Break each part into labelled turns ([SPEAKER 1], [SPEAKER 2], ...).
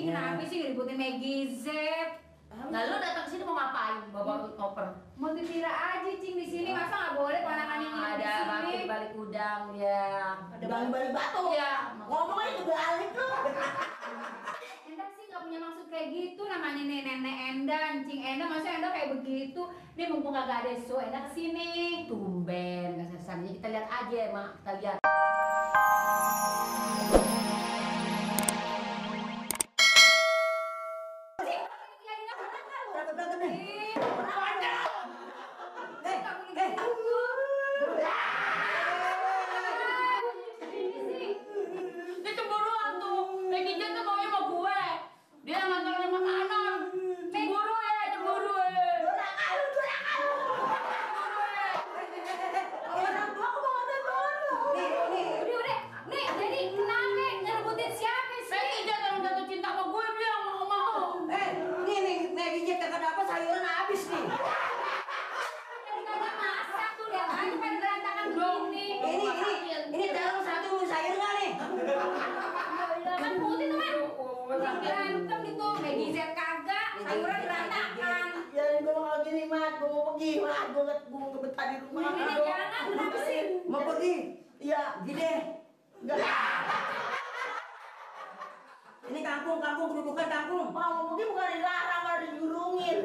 [SPEAKER 1] Cing, kenapa sih ngeributin Maggie Z?
[SPEAKER 2] Nah, lu datang ke sini mau ngapain? Bawa koper.
[SPEAKER 1] Mau dikira aja Cing di sini, masa nggak boleh ponakan yang
[SPEAKER 2] Ada
[SPEAKER 1] di sini?
[SPEAKER 2] bangkit balik udang ya.
[SPEAKER 3] Ada balik batu.
[SPEAKER 2] Ya.
[SPEAKER 3] Ngomong aja balik lu.
[SPEAKER 1] Enda sih nggak punya maksud kayak gitu, namanya nih nenek Enda, Cing Enda, masa Enda kayak begitu? Nih mumpung kagak ada show, Enda kesini.
[SPEAKER 2] Tumben, kesannya kita lihat aja, Mak. Kita lihat. Dia cemburuan tuh. Maggie J tuh maunya sama gue. Dia nganterin makanan. Cemburu ya, cemburu ya.
[SPEAKER 3] Orang tua aku mau nonton dulu.
[SPEAKER 1] Udah, nih jadi kenapa ngerebutin siapa sih?
[SPEAKER 2] Maggie J orang jatuh cinta sama gue, bilang mau.
[SPEAKER 3] Nih, Maggie J kagak dapat sayuran habis nih.
[SPEAKER 1] Tadi kagak masak tuh, lihat aja pada berantakan begini.
[SPEAKER 3] Ini terong satu sayur nggak nih?
[SPEAKER 1] Kan putih tuh kan berantem itu, Maggie Z kagak, sayuran berantakan.
[SPEAKER 3] Jangan gue mau gini mat, gue mau pergi mat, gue mau betah di rumah.
[SPEAKER 1] Ini jangan, kenapa sih?
[SPEAKER 3] Mau pergi? Iya, gini. Enggak. Ini kampung, kedudukan kampung. Mau pergi bukan dilarang, malah digurungin.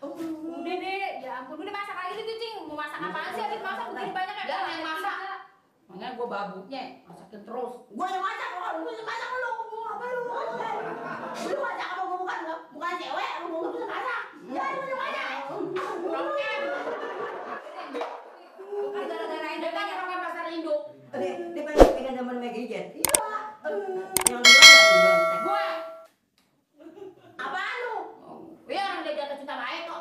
[SPEAKER 1] Udah deh, ya ampun, udah masak lagi tuh Cing. Mau masak apaan sih? Habis masak begini banyak ya.
[SPEAKER 2] Jangan yang masak. Makanya gue babuknya, masakin terus.
[SPEAKER 3] Gue yang masak, gue yang masak lu. Apa lu? Lu masak apa? Gue bukan cewek, lu gue bisa masak. Ya, lu yang masak.
[SPEAKER 2] Roket.
[SPEAKER 1] Bukan gara-gara
[SPEAKER 2] Dia
[SPEAKER 1] Enda
[SPEAKER 2] kan
[SPEAKER 1] banyak.
[SPEAKER 2] roket pasar induk.
[SPEAKER 3] Dia pengen pegang zaman Maggie J. Iya. Yang dulu ada
[SPEAKER 2] Gue.
[SPEAKER 3] apaan lu?
[SPEAKER 2] Ya orang dia jatuh cinta sama Eko.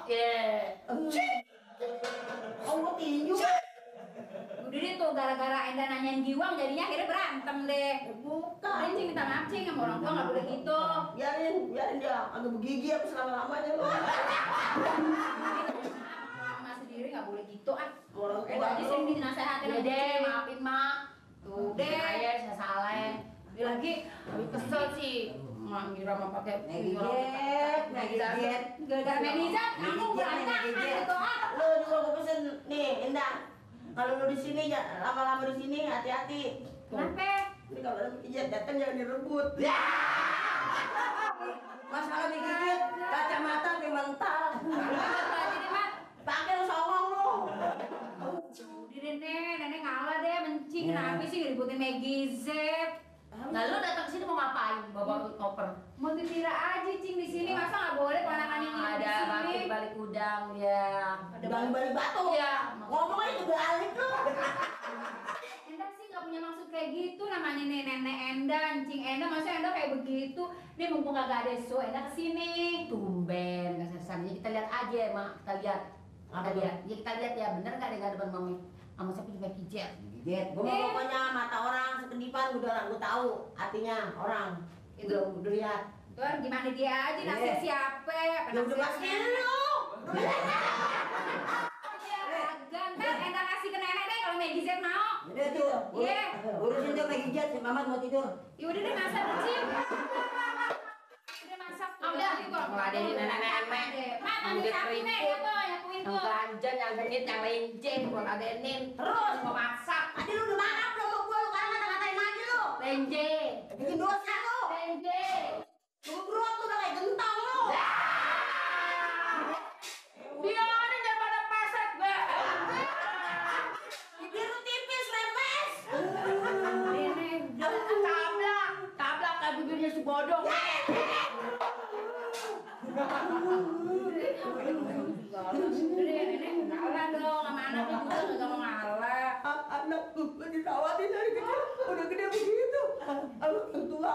[SPEAKER 3] Oh, gue tinju.
[SPEAKER 1] Udah deh tuh, gara-gara Enda nanyain Giwang jadinya akhirnya berantem deh.
[SPEAKER 3] Bukan.
[SPEAKER 1] Udah Cing, minta maaf Cing, sama orang tua nggak boleh gitu.
[SPEAKER 3] Biarin dia agak begigi apa selama-lamanya lu.
[SPEAKER 1] Mama sendiri nggak boleh gitu ah.
[SPEAKER 3] Orang
[SPEAKER 1] Enda aja sering dinasehatin
[SPEAKER 2] Ya
[SPEAKER 1] sama
[SPEAKER 2] deh,
[SPEAKER 1] Cing.
[SPEAKER 2] maafin Mak. Tuh,
[SPEAKER 1] Deh.
[SPEAKER 2] saya salah. Dia lagi lebih kesel sih. Mak ngira mau pakai
[SPEAKER 3] Maggie J.
[SPEAKER 1] Gara-gara Maggie Z, kamu berantakan gitu ah.
[SPEAKER 3] Lu juga gue pesen nih, Indah. Kalau lu di sini ya lama-lama di sini hati-hati.
[SPEAKER 1] Kenapa?
[SPEAKER 3] Ini kalau ada Maggie J datang jangan direbut. Masalah Maggie J, kacamata kayak mental. Pakai lu songong lu.
[SPEAKER 1] Udah deh nenek ngalah deh, mencing. Kenapa sih ngeributin Maggie Z?
[SPEAKER 2] Nah, lu datang ke sini mau ngapain? Bawa koper.
[SPEAKER 1] Mau dikira aja Cing di sini, masa nggak boleh ponakan yang di
[SPEAKER 2] Ada
[SPEAKER 1] sini?
[SPEAKER 2] bangkit balik udang ya.
[SPEAKER 3] Ada balik batu.
[SPEAKER 2] Ya.
[SPEAKER 3] Ngomong aja balik lu.
[SPEAKER 1] Enda sih nggak punya maksud kayak gitu, namanya nih nenek Enda, Cing Enda, masa Enda kayak begitu? Nih mumpung kagak ada show, Enda kesini.
[SPEAKER 2] Tumben, kesannya kita lihat aja, Mak. Kita lihat.
[SPEAKER 3] Apa
[SPEAKER 2] Kita lihat. Ya kita lihat ya, bener nggak ada nggak depan mami? Sama siapa juga pijet.
[SPEAKER 3] Gue mau pokoknya mata orang sekedipan gue tahu artinya orang.
[SPEAKER 1] Itu.
[SPEAKER 3] Udah lihat.
[SPEAKER 1] Tuh gimana dia aja, naksir siapa? Apa
[SPEAKER 3] Udah
[SPEAKER 1] naksir
[SPEAKER 3] pasti
[SPEAKER 1] nenek?
[SPEAKER 3] lu.
[SPEAKER 1] Gantar Enda kasih ke nenek deh kalau Maggie Z mau.
[SPEAKER 3] Udah tuh.
[SPEAKER 1] Iya.
[SPEAKER 3] Urusin tuh Maggie J, si Mamat mau tidur.
[SPEAKER 1] Ya udah deh masak tuh Cing. Udah masak tuh.
[SPEAKER 2] Udah.
[SPEAKER 1] Kok
[SPEAKER 2] Nggak ada ini nenek-nenek.
[SPEAKER 1] Mak, ambil
[SPEAKER 2] Udah
[SPEAKER 1] sapu nih,
[SPEAKER 2] keriput.
[SPEAKER 1] itu nyapuin
[SPEAKER 2] Yang
[SPEAKER 1] tuh.
[SPEAKER 2] keranjang, yang genit, yang lenjen, buat adenin.
[SPEAKER 3] Terus.
[SPEAKER 2] Mau masak.
[SPEAKER 3] Tadi lu udah makan belum sama gue, lu karena ngata-ngatain aja lu.
[SPEAKER 2] Lenjen.
[SPEAKER 3] Bikin dosa lu.
[SPEAKER 2] Lenjen.
[SPEAKER 3] Lu berot lu udah kayak gentong lu.
[SPEAKER 2] Biarin daripada pesek gue.
[SPEAKER 3] Bibir lu tipis, lemes.
[SPEAKER 2] Tablak kayak bibirnya si bodong.
[SPEAKER 1] Udah deh, nenek ngalah dong sama anaknya juga nggak mau ngalah.
[SPEAKER 3] Anak gue ditawatin dari kecil, udah gede begitu. Anak tua.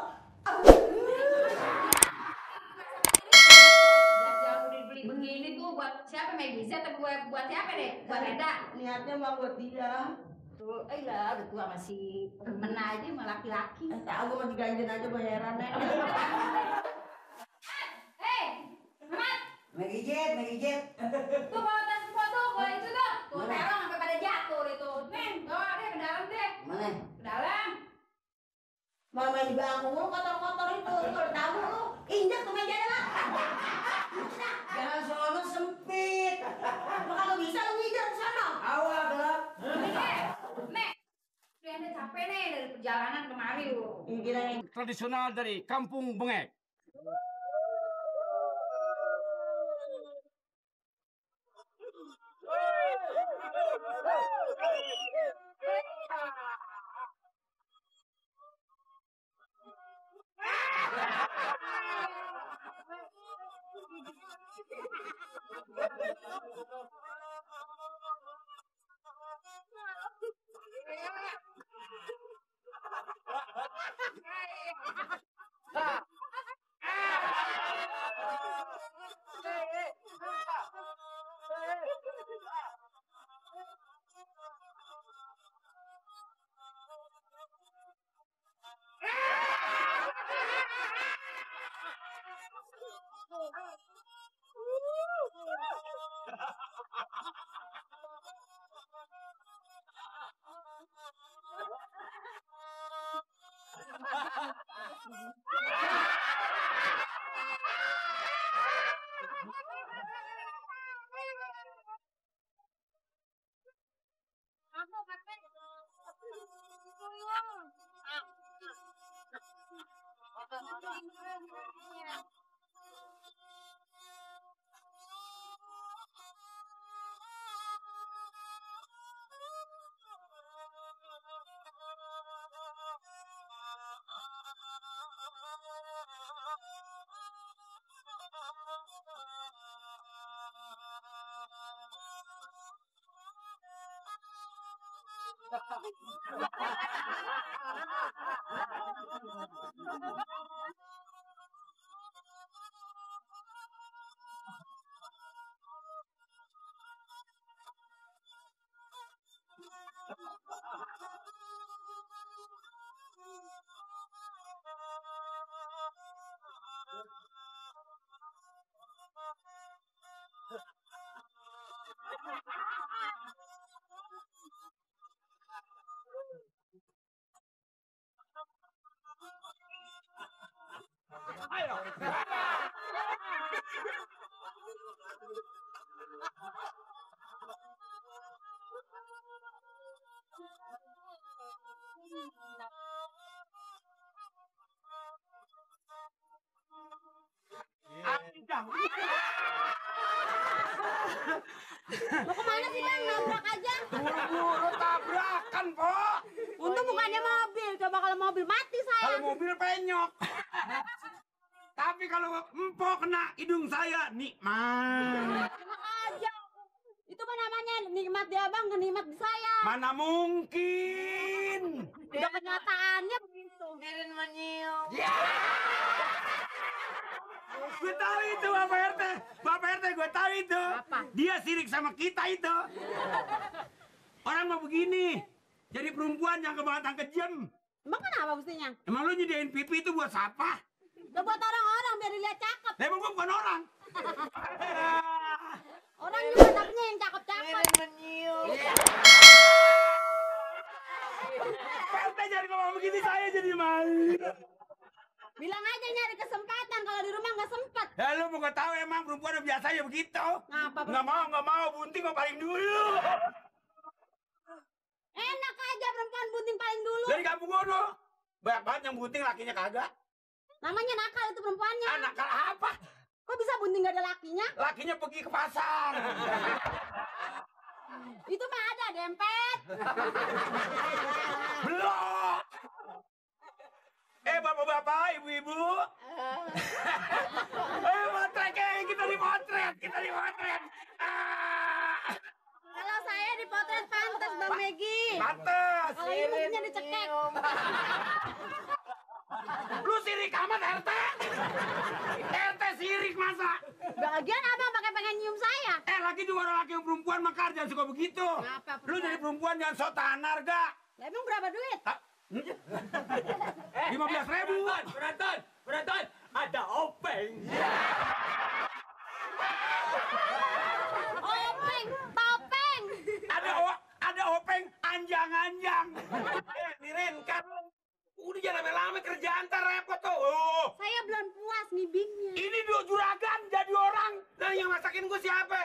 [SPEAKER 1] Jangan udah beli begini tuh buat siapa Maggie Z atau buat siapa deh? Buat Enda.
[SPEAKER 3] Niatnya mah buat dia.
[SPEAKER 1] Tuh, lah udah tua masih temen aja sama laki-laki.
[SPEAKER 3] Tahu gue masih ganjen aja bayarannya.
[SPEAKER 1] Mamat,
[SPEAKER 3] Maggie J.
[SPEAKER 1] tuh bawa tas foto, bawa itu tuh. Tuh
[SPEAKER 3] Mana?
[SPEAKER 1] terong sampai pada jatuh itu. Nih, bawa deh ke dalam deh.
[SPEAKER 3] Mana?
[SPEAKER 1] Ke dalam.
[SPEAKER 3] Mau main di bangku lu kotor-kotor itu, kalau tahu lu. Injak tuh meja dah. Jangan sono sempit. Kalau bisa lu nginjak ke sana.
[SPEAKER 4] Awal gelap.
[SPEAKER 1] Nek, udah Enda capek nih dari perjalanan kemari.
[SPEAKER 3] Gila nih.
[SPEAKER 4] Tradisional dari Kampung Bengek.
[SPEAKER 3] Mau kemana sih bang? Nabrak aja.
[SPEAKER 4] Buru-buru tabrakan, Po.
[SPEAKER 3] Untung bukannya mobil. Coba kalau mobil mati saya.
[SPEAKER 4] Kalau mobil penyok. Tapi kalau empok kena hidung saya, nikmat.
[SPEAKER 3] Enak aja. Itu mah namanya nikmat di abang, nikmat di saya.
[SPEAKER 4] Mana mungkin?
[SPEAKER 3] Udah kenyataannya begitu. Neren menyium.
[SPEAKER 4] Gue tahu itu Bapak RT. Bapak RT gue tahu itu.
[SPEAKER 3] Apa?
[SPEAKER 4] Dia sirik sama kita itu. Orang mau begini. Jadi perempuan yang kebangetan kejam.
[SPEAKER 3] Emang kenapa mestinya?
[SPEAKER 4] Emang lu nyediain pipi itu buat siapa?
[SPEAKER 3] Udah buat orang-orang biar dilihat cakep.
[SPEAKER 4] Lah emang gua bukan orang.
[SPEAKER 3] Orang juga anaknya yang cakep-cakep.
[SPEAKER 4] Pak RT jangan ngomong begini, saya jadi malu.
[SPEAKER 3] Bilang aja nyari kesempatan kalau di rumah nggak sempet.
[SPEAKER 4] Ya lu mau tahu emang perempuan biasanya begitu.
[SPEAKER 3] Ngapa?
[SPEAKER 4] Nggak mau, bunting mah paling dulu.
[SPEAKER 3] Enak aja perempuan bunting paling dulu.
[SPEAKER 4] Dari kampung gono. Banyak banget yang bunting lakinya kagak.
[SPEAKER 3] Namanya nakal itu perempuannya.
[SPEAKER 4] Anak apa?
[SPEAKER 3] Kok bisa bunting gak ada lakinya?
[SPEAKER 4] Lakinya pergi ke pasar.
[SPEAKER 3] Itu mah ada dempet.
[SPEAKER 4] Belum. Bapak-bapak, ibu-ibu. Motret, kita dimotret.
[SPEAKER 3] Kalau saya dipotret pantas Bang Megi.
[SPEAKER 4] Pantes.
[SPEAKER 3] Kalau hidungnya dicekek.
[SPEAKER 4] Lu sirik amat RT. RT sirik masa.
[SPEAKER 3] Bagian abang pakai pengen nyium saya.
[SPEAKER 4] Laki juga orang laki yang perempuan makar jangan suka begitu.
[SPEAKER 3] Kenapa,
[SPEAKER 4] Lu
[SPEAKER 3] perempuan?
[SPEAKER 4] jadi perempuan jangan sok tahan harga.
[SPEAKER 3] Lah, emang berapa duit?
[SPEAKER 4] 15.000.
[SPEAKER 5] Penonton, ada openg.
[SPEAKER 3] Openg, topeng.
[SPEAKER 4] Ada openg anjang-anjang.
[SPEAKER 5] Niren, kan udah jangan lama-lama kerjaan ntar repot tuh.
[SPEAKER 3] Saya belum puas nih, Bing.
[SPEAKER 4] gue siapa?